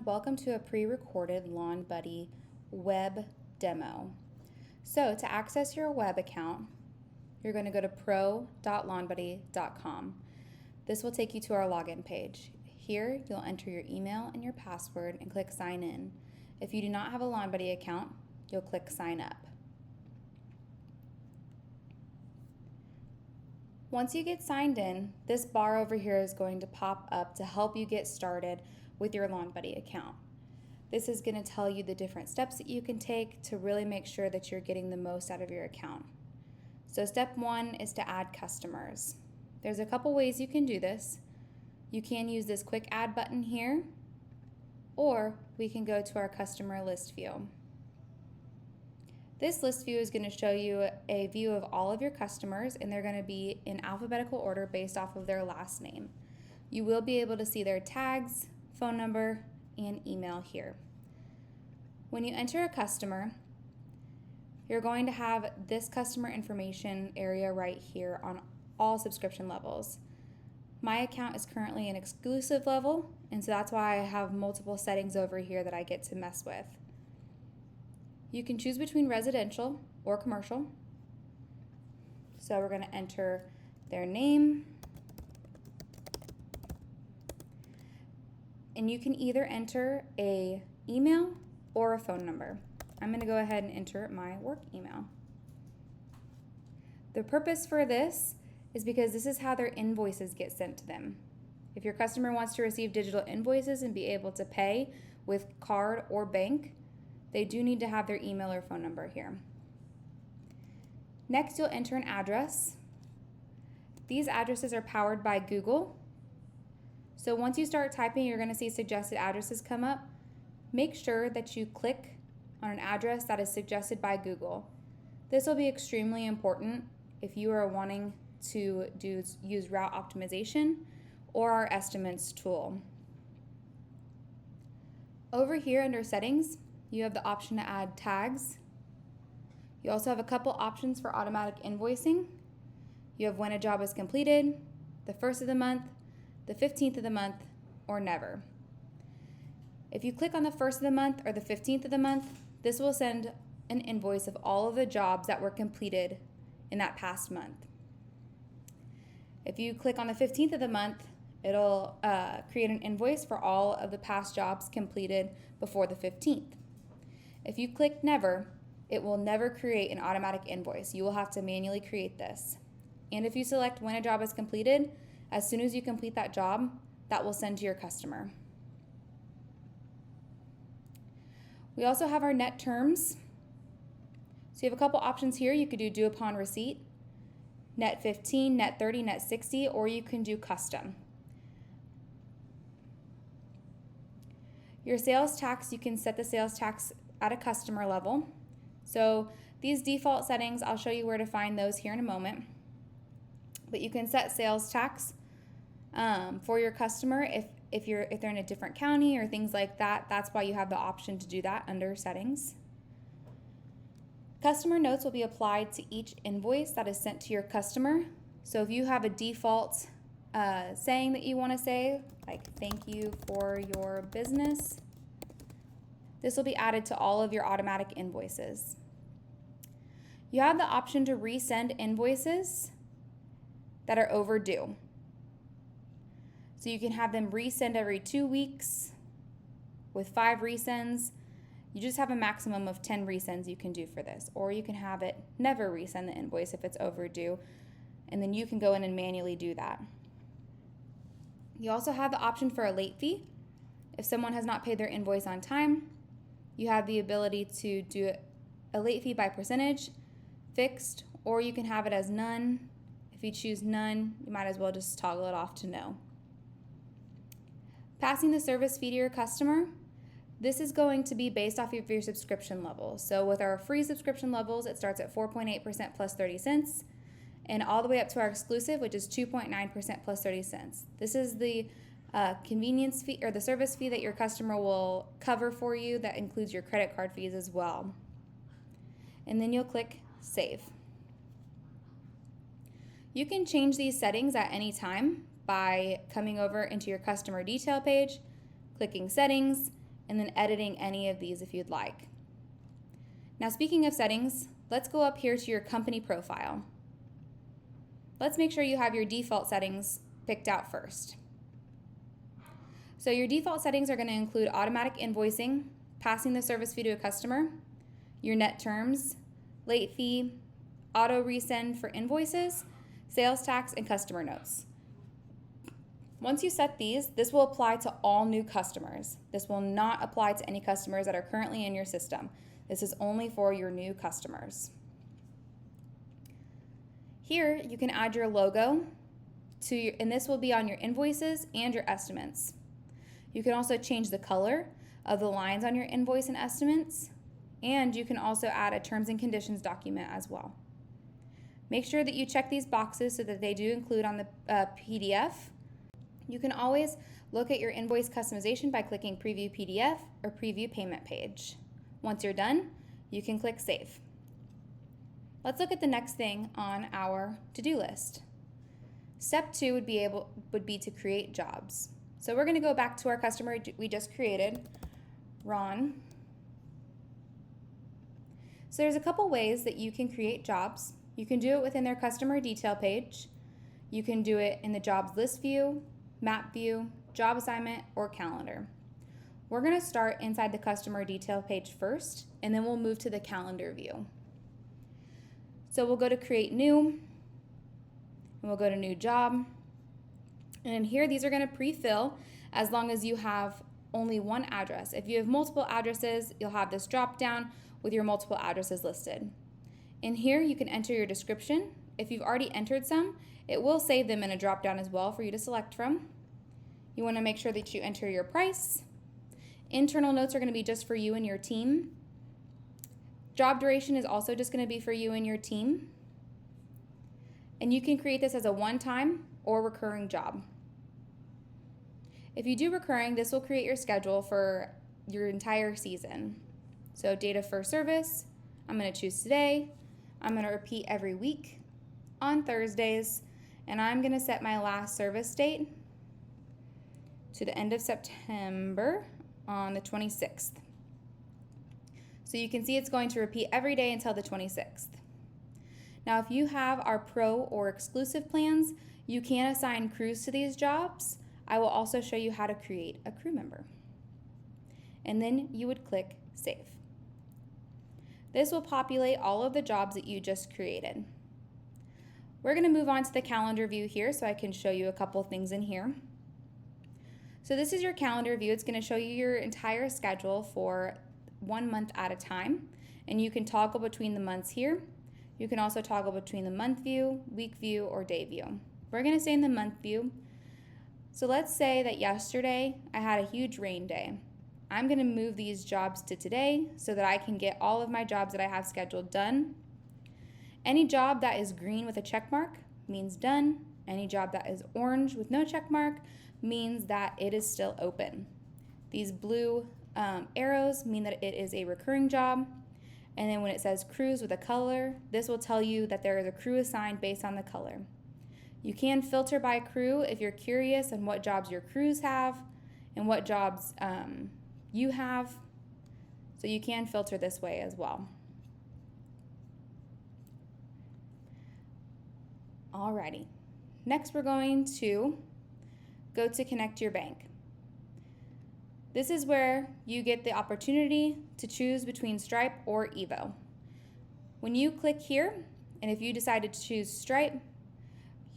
everyone, welcome to a pre-recorded Lawn Buddy web demo. So to access your web account, you're going to go to pro.lawnbuddy.com. This will take you to our login page. Here, you'll enter your email and your password and click sign in. If you do not have a Lawn Buddy account, you'll click sign up. Once you get signed in, this bar over here is going to pop up to help you get started with your Lawn Buddy account. This is going to tell you the different steps that you can take to really make sure that you're getting the most out of your account. So step one is to add customers. There's a couple ways you can do this. You can use this quick add button here, or we can go to our customer list view. This list view is going to show you a view of all of your customers, and they're going to be in alphabetical order based off of their last name. You will be able to see their tags, phone number, and email here. When you enter a customer, you're going to have this customer information area right here on all subscription levels. My account is currently an exclusive level, and so that's why I have multiple settings over here that I get to mess with. You can choose between residential or commercial. So we're going to enter their name. And you can either enter an email or a phone number. I'm going to go ahead and enter my work email. The purpose for this is because this is how their invoices get sent to them. If your customer wants to receive digital invoices and be able to pay with card or bank, they do need to have their email or phone number here. Next, you'll enter an address. These addresses are powered by Google. So once you start typing, you're going to see suggested addresses come up. Make sure that you click on an address that is suggested by Google. This will be extremely important if you are wanting to use route optimization or our estimates tool. Over here under settings, you have the option to add tags. You also have a couple options for automatic invoicing. You have when a job is completed, the 1st of the month, the 15th of the month, or never. If you click on the 1st of the month or the 15th of the month, this will send an invoice of all of the jobs that were completed in that past month. If you click on the 15th of the month, it'll create an invoice for all of the past jobs completed before the 15th. If you click never, it will never create an automatic invoice. You will have to manually create this. And if you select when a job is completed, as soon as you complete that job, that will send to your customer. We also have our net terms. So you have a couple options here. You could do due upon receipt, net 15, net 30, net 60, or you can do custom. Your sales tax, you can set the sales tax at a customer level. So these default settings, I'll show you where to find those here in a moment. But you can set sales tax for your customer if they're in a different county or things like that. That's why you have the option to do that under settings. Customer notes will be applied to each invoice that is sent to your customer. So if you have a default saying that you want to say, like thank you for your business, this will be added to all of your automatic invoices. You have the option to resend invoices that are overdue. So you can have them resend every 2 weeks with 5 resends. You just have a maximum of 10 resends you can do for this. Or you can have it never resend the invoice if it's overdue, and then you can go in and manually do that. You also have the option for a late fee. If someone has not paid their invoice on time, you have the ability to do a late fee by percentage, fixed, or you can have it as none. If you choose none, you might as well just toggle it off to no. Passing the service fee to your customer, this is going to be based off of your subscription level. So with our free subscription levels, it starts at 4.8% plus 30 cents, and all the way up to our exclusive, which is 2.9% plus 30 cents. This is the convenience fee or the service fee that your customer will cover for you. That includes your credit card fees as well. And then you'll click save. You can change these settings at any time by coming over into your customer detail page, clicking settings, and then editing any of these if you'd like. Now, speaking of settings, let's go up here to your company profile. Let's make sure you have your default settings picked out first. So your default settings are going to include automatic invoicing, passing the service fee to a customer, your net terms, late fee, auto resend for invoices, sales tax, and customer notes. Once you set these, this will apply to all new customers. This will not apply to any customers that are currently in your system. This is only for your new customers. Here, you can add your logo and this will be on your invoices and your estimates. You can also change the color of the lines on your invoice and estimates, and you can also add a terms and conditions document as well. Make sure that you check these boxes so that they do include on the PDF. You can always look at your invoice customization by clicking Preview PDF or Preview Payment Page. Once you're done, you can click Save. Let's look at the next thing on our to-do list. Step 2 would be to create jobs. So we're going to go back to our customer we just created, Ron. So there's a couple ways that you can create jobs. You can do it within their customer detail page. You can do it in the jobs list view, map view, job assignment, or calendar. We're going to start inside the customer detail page first, and then we'll move to the calendar view. So we'll go to create new, and we'll go to new job. And in here, these are going to pre-fill as long as you have only one address. If you have multiple addresses, you'll have this drop down with your multiple addresses listed. In here, you can enter your description. If you've already entered some, it will save them in a drop down as well for you to select from. You want to make sure that you enter your price. Internal notes are going to be just for you and your team. Job duration is also just going to be for you and your team. And you can create this as a one-time or recurring job. If you do recurring, this will create your schedule for your entire season. So date of first service, I'm going to choose today. I'm going to repeat every week on Thursdays, and I'm going to set my last service date to the end of September on the 26th. So you can see it's going to repeat every day until the 26th. Now, if you have our pro or exclusive plans, you can assign crews to these jobs. I will also show you how to create a crew member. And then you would click Save. This will populate all of the jobs that you just created. We're going to move on to the calendar view here so I can show you a couple things in here. So this is your calendar view. It's going to show you your entire schedule for 1 month at a time, and you can toggle between the months here. You can also toggle between the month view, week view, or day view. We're going to stay in the month view. So let's say that yesterday I had a huge rain day. I'm going to move these jobs to today so that I can get all of my jobs that I have scheduled done. Any job that is green with a check mark means done. Any job that is orange with no check mark means that it is still open. These blue arrows mean that it is a recurring job. And then when it says crews with a color, this will tell you that there is a crew assigned based on the color. You can filter by crew if you're curious on what jobs your crews have and what jobs you have. So you can filter this way as well. Alrighty. Next, we're going to go to connect your bank. This is where you get the opportunity to choose between Stripe or Evo. When you click here, and if you decided to choose Stripe,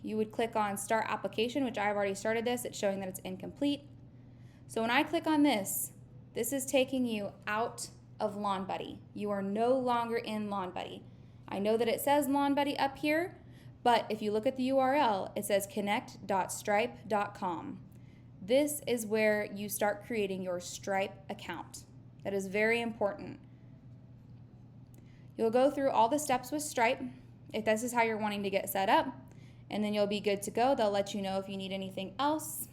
you would click on Start Application, which I've already started this. It's showing that it's incomplete. So when I click on this, this is taking you out of Lawn Buddy. You are no longer in Lawn Buddy. I know that it says Lawn Buddy up here, but if you look at the URL, it says connect.stripe.com. This is where you start creating your Stripe account. That is very important. You'll go through all the steps with Stripe if this is how you're wanting to get set up, and then you'll be good to go. They'll let you know if you need anything else.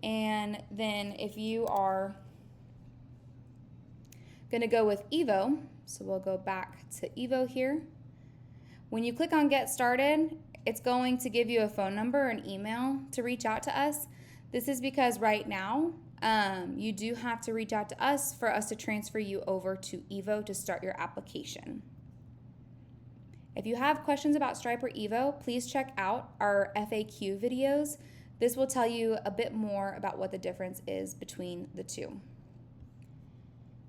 And then if you are going to go with Evo, so we'll go back to Evo here. When you click on Get Started, it's going to give you a phone number and email to reach out to us. This is because right now you do have to reach out to us for us to transfer you over to Evo to start your application. If you have questions about Stripe or Evo, please check out our FAQ videos. This will tell you a bit more about what the difference is between the two.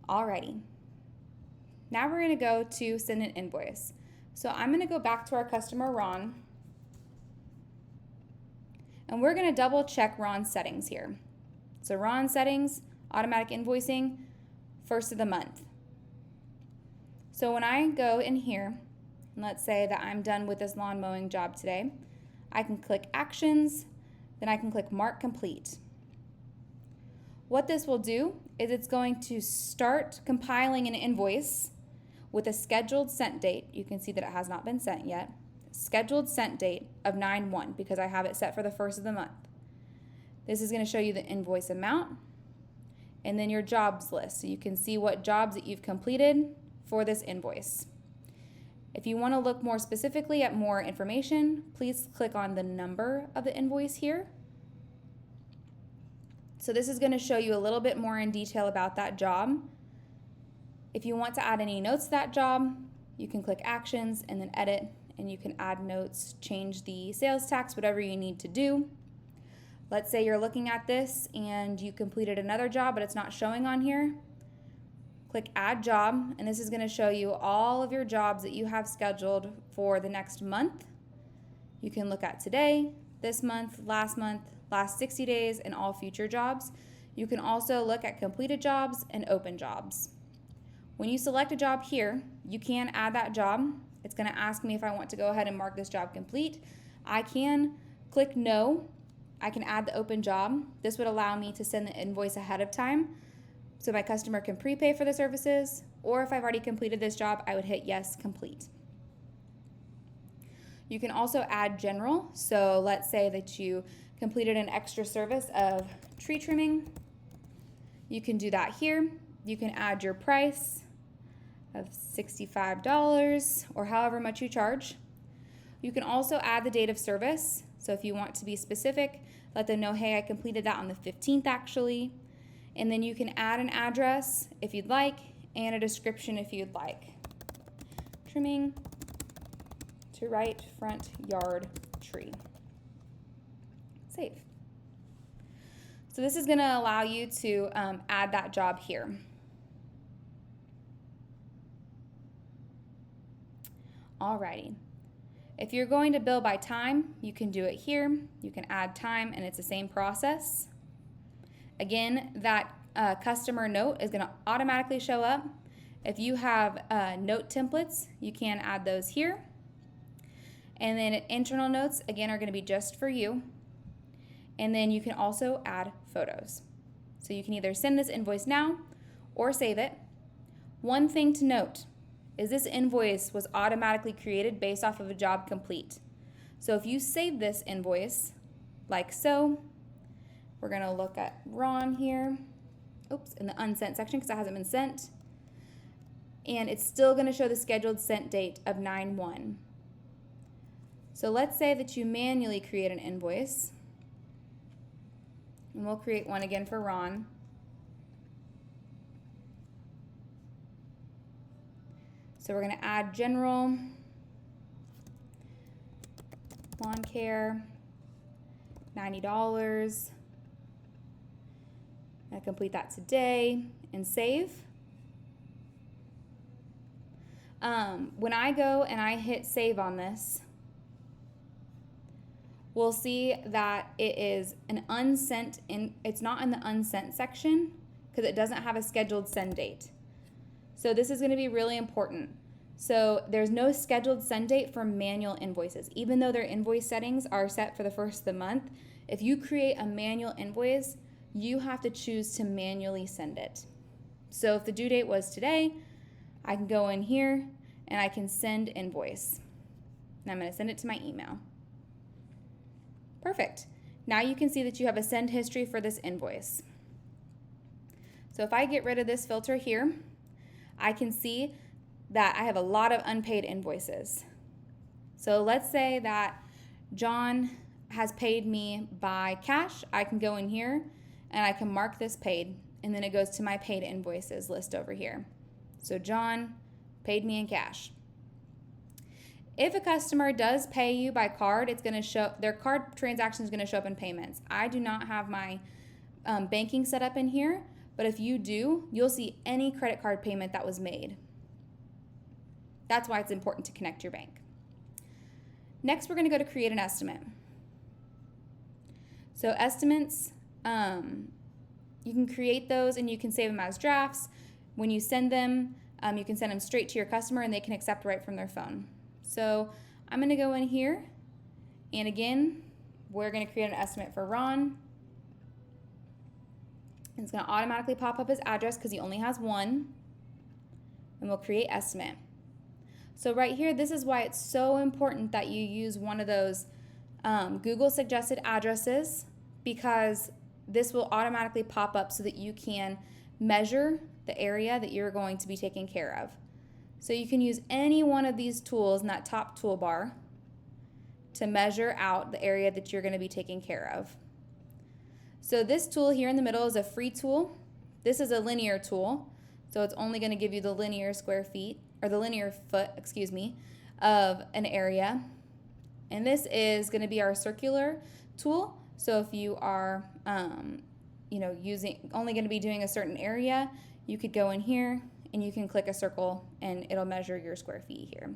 Alrighty. Now we're going to go to send an invoice. So I'm going to go back to our customer Ron, and we're going to double check Ron's settings here. So Ron's settings, automatic invoicing, first of the month. So when I go in here, and let's say that I'm done with this lawn mowing job today, I can click Actions, then I can click Mark Complete. What this will do is it's going to start compiling an invoice with a scheduled sent date. You can see that it has not been sent yet. Scheduled sent date of 9/1 because I have it set for the first of the month. This is going to show you the invoice amount and then your jobs list. So you can see what jobs that you've completed for this invoice. If you want to look more specifically at more information, please click on the number of the invoice here. So this is going to show you a little bit more in detail about that job. If you want to add any notes to that job, you can click Actions and then Edit, and you can add notes, change the sales tax, whatever you need to do. Let's say you're looking at this and you completed another job, but it's not showing on here. Click Add Job, and this is going to show you all of your jobs that you have scheduled for the next month. You can look at today, this month, last 60 days, and all future jobs. You can also look at completed jobs and open jobs. When you select a job here, you can add that job. It's going to ask me if I want to go ahead and mark this job complete. I can click No. I can add the open job. This would allow me to send the invoice ahead of time so my customer can prepay for the services, or if I've already completed this job, I would hit Yes, Complete. You can also add general. So let's say that you completed an extra service of tree trimming. You can do that here. You can add your price of $65 or however much you charge. You can also add the date of service. So if you want to be specific, let them know, hey, I completed that on the 15th actually. And then you can add an address if you'd like and a description if you'd like. Trimming to right front yard tree. Save. So this is going to allow you to add that job here. Alrighty. If you're going to bill by time, you can do it here. You can add time, and it's the same process. Again, that customer note is going to automatically show up. If you have note templates, you can add those here. And then internal notes, again, are going to be just for you. And then you can also add photos. So you can either send this invoice now or save it. One thing to note is this invoice was automatically created based off of a job complete. So if you save this invoice like so, we're going to look at Ron here. Oops, in the unsent section because it hasn't been sent. And it's still going to show the scheduled sent date of 9/1. So let's say that you manually create an invoice. And we'll create one again for Ron. So we're going to add general, lawn care, $90. I complete that today and save. When I go and I hit save on this, we'll see that it is an unsent, it's not in the unsent section because it doesn't have a scheduled send date. So this is going to be really important. So there's no scheduled send date for manual invoices. Even though their invoice settings are set for the first of the month, if you create a manual invoice, you have to choose to manually send it. So if the due date was today, I can go in here and I can send invoice. And I'm going to send it to my email. Perfect. Now you can see that you have a send history for this invoice. So if I get rid of this filter here, I can see that I have a lot of unpaid invoices. So let's say that John has paid me by cash. I can go in here and I can mark this paid, and then it goes to my paid invoices list over here. So John paid me in cash. If a customer does pay you by card, it's going to show, their card transaction is going to show up in payments. I do not have my banking set up in here, but if you do, you'll see any credit card payment that was made. That's why it's important to connect your bank. Next, we're going to go to create an estimate. So estimates, you can create those and you can save them as drafts. When you send them, you can send them straight to your customer and they can accept right from their phone. So I'm going to go in here, and again, we're going to create an estimate for Ron. It's going to automatically pop up his address because he only has one, and we'll create estimate. So right here, this is why it's so important that you use one of those Google suggested addresses, because this will automatically pop up so that you can measure the area that you're going to be taking care of. So you can use any one of these tools in that top toolbar to measure out the area that you're going to be taking care of. So this tool here in the middle is a free tool. This is a linear tool, so it's only going to give you the linear square feet, or the linear foot, excuse me, of an area. And this is going to be our circular tool. So if you are, only going to be doing a certain area, you could go in here and you can click a circle and it'll measure your square feet here.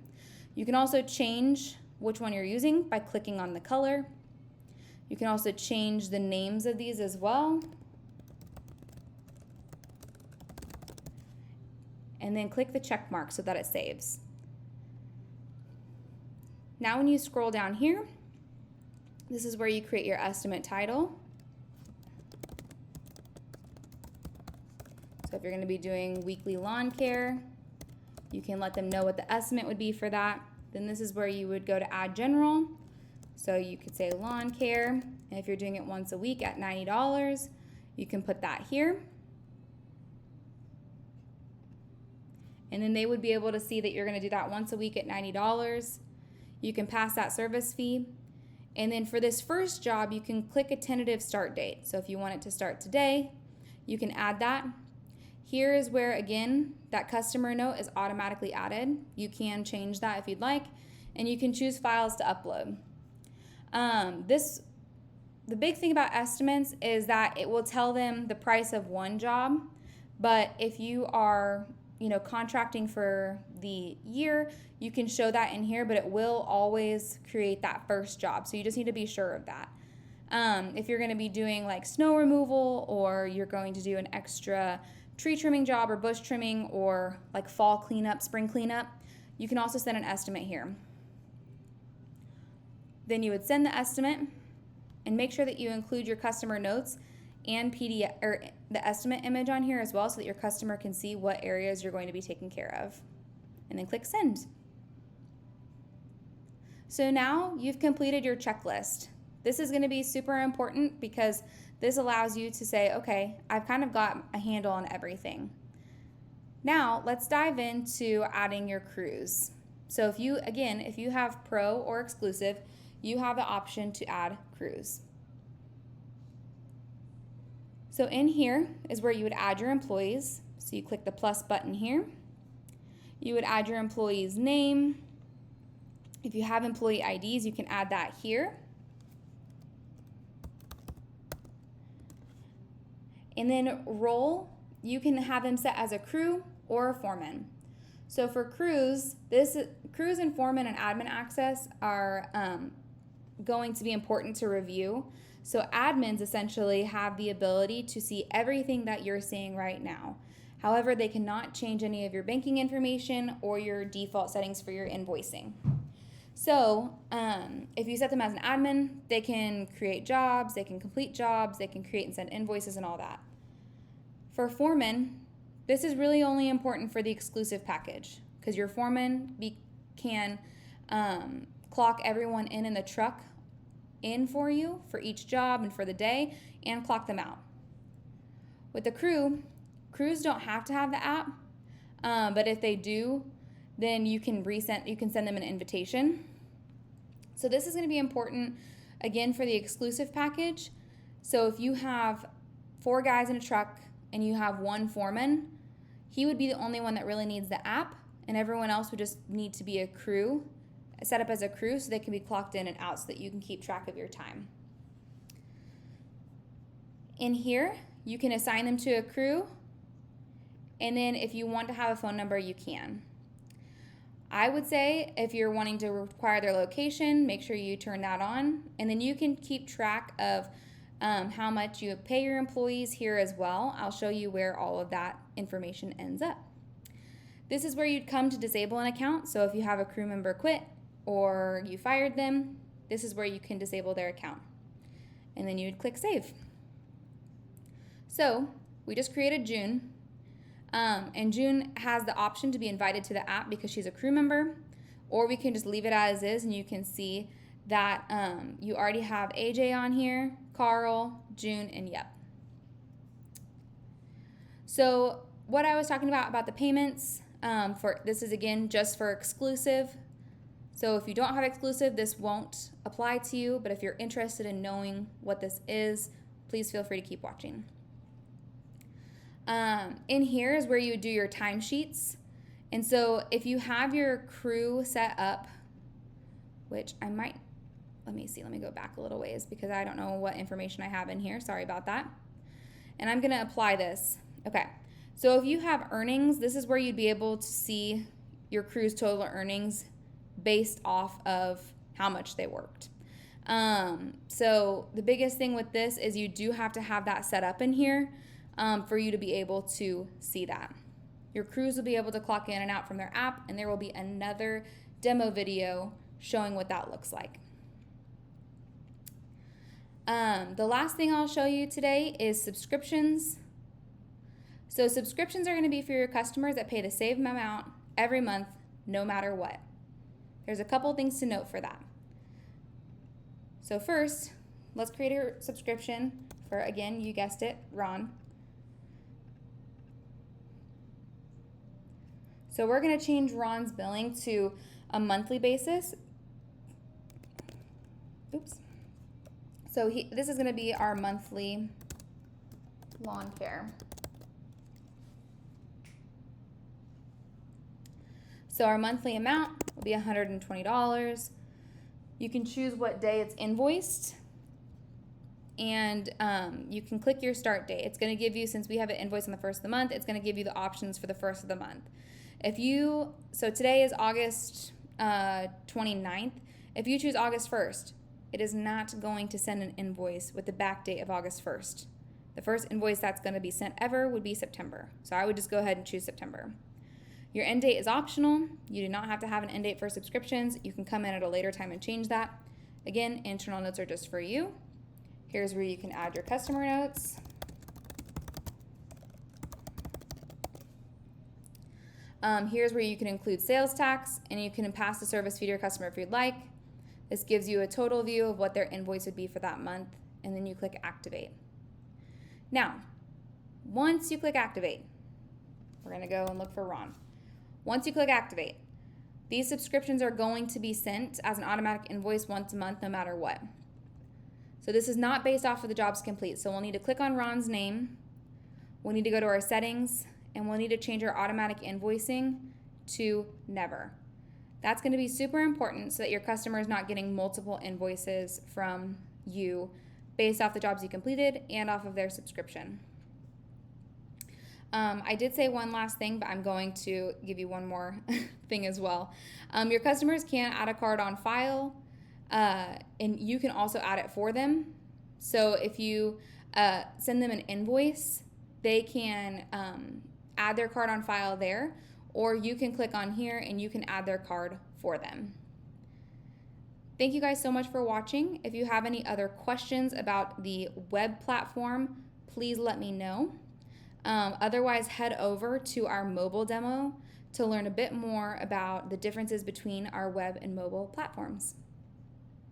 You can also change which one you're using by clicking on the color. You can also change the names of these as well. And then click the check mark so that it saves. Now when you scroll down here, this is where you create your estimate title. So if you're going to be doing weekly lawn care, you can let them know what the estimate would be for that. Then this is where you would go to add general. So you could say lawn care, and if you're doing it once a week at $90, you can put that here. And then they would be able to see that you're going to do that once a week at $90. You can pass that service fee. And then for this first job, you can click a tentative start date. So if you want it to start today, you can add that. Here is where, again, that customer note is automatically added. You can change that if you'd like, and you can choose files to upload. The big thing about estimates is that it will tell them the price of one job, but if you are contracting for the year, you can show that in here, but it will always create that first job. So you just need to be sure of that. If you're going to be doing like snow removal, or you're going to do an extra tree trimming job or bush trimming, or like fall cleanup, spring cleanup, you can also send an estimate here. Then you would send the estimate and make sure that you include your customer notes and PDF or the estimate image on here as well, so that your customer can see what areas you're going to be taking care of. And then click send. So now you've completed your checklist. This is going to be super important because this allows you to say, okay, I've kind of got a handle on everything. Now let's dive into adding your crews. So if you have pro or exclusive, you have the option to add crews. So in here is where you would add your employees. So you click the plus button here. You would add your employee's name. If you have employee IDs, you can add that here. And then role, you can have them set as a crew or a foreman. So for crews, crews and foreman and admin access are going to be important to review. So admins essentially have the ability to see everything that you're seeing right now. However, they cannot change any of your banking information or your default settings for your invoicing. So if you set them as an admin, they can create jobs, they can complete jobs, they can create and send invoices and all that. For foreman, this is really only important for the exclusive package, because your foreman can clock everyone in the truck in for you for each job and for the day, and clock them out. With the crew, crews don't have to have the app, but if they do, then you can send them an invitation. So this is going to be important again for the exclusive package. So if you have 4 guys in a truck and you have one foreman, he would be the only one that really needs the app, and everyone else would just need to be a crew, set up as a crew so they can be clocked in and out so that you can keep track of your time. In here, you can assign them to a crew, and then if you want to have a phone number, you can. I would say if you're wanting to require their location, make sure you turn that on, and then you can keep track of how much you pay your employees here as well. I'll show you where all of that information ends up. This is where you'd come to disable an account. So if you have a crew member quit or you fired them, this is where you can disable their account. And then you'd click save. So we just created June. And June has the option to be invited to the app because she's a crew member, or we can just leave it as is, and you can see that you already have AJ on here, Carl, June, and Yep. So what I was talking about the payments, this is again just for exclusive. So if you don't have exclusive, this won't apply to you, but if you're interested in knowing what this is, please feel free to keep watching. In here is where you do your timesheets. And so if you have your crew set up, which I might, let me go back a little ways because I don't know what information I have in here. Sorry about that. And I'm going to apply this. Okay. So if you have earnings, this is where you'd be able to see your crew's total earnings based off of how much they worked. So the biggest thing with this is you do have to have that set up in here for you to be able to see that. Your crews will be able to clock in and out from their app, and there will be another demo video showing what that looks like. The last thing I'll show you today is subscriptions. So subscriptions are going to be for your customers that pay the same amount every month, no matter what. There's a couple things to note for that. So first, let's create a subscription for, again, you guessed it, Ron. So we're going to change Ron's billing to a monthly basis. Oops. So this is going to be our monthly lawn care. So our monthly amount will be $120. You can choose what day it's invoiced, and you can click your start date. It's going to give you, since we have it invoiced on the first of the month, it's going to give you the options for the first of the month. So today is August 29th. If you choose August 1st, it is not going to send an invoice with the back date of August 1st. The first invoice that's going to be sent ever would be September. So I would just go ahead and choose September. Your end date is optional. You do not have to have an end date for subscriptions. You can come in at a later time and change that. Again, internal notes are just for you. Here's where you can add your customer notes. Here's where you can include sales tax, and you can pass the service fee to your customer if you'd like. This gives you a total view of what their invoice would be for that month, and then you click activate. Now, once you click activate, we're going to go and look for Ron. Once you click activate, these subscriptions are going to be sent as an automatic invoice once a month, no matter what. So this is not based off of the jobs complete. So we'll need to click on Ron's name. We'll need to go to our settings, and we'll need to change our automatic invoicing to never. That's going to be super important so that your customer is not getting multiple invoices from you based off the jobs you completed and off of their subscription. I did say one last thing, but I'm going to give you one more thing as well. Your customers can add a card on file, and you can also add it for them. So if you send them an invoice, they can add their card on file there, or you can click on here and you can add their card for them. Thank you guys so much for watching. If you have any other questions about the web platform, please let me know. Otherwise, head over to our mobile demo to learn a bit more about the differences between our web and mobile platforms.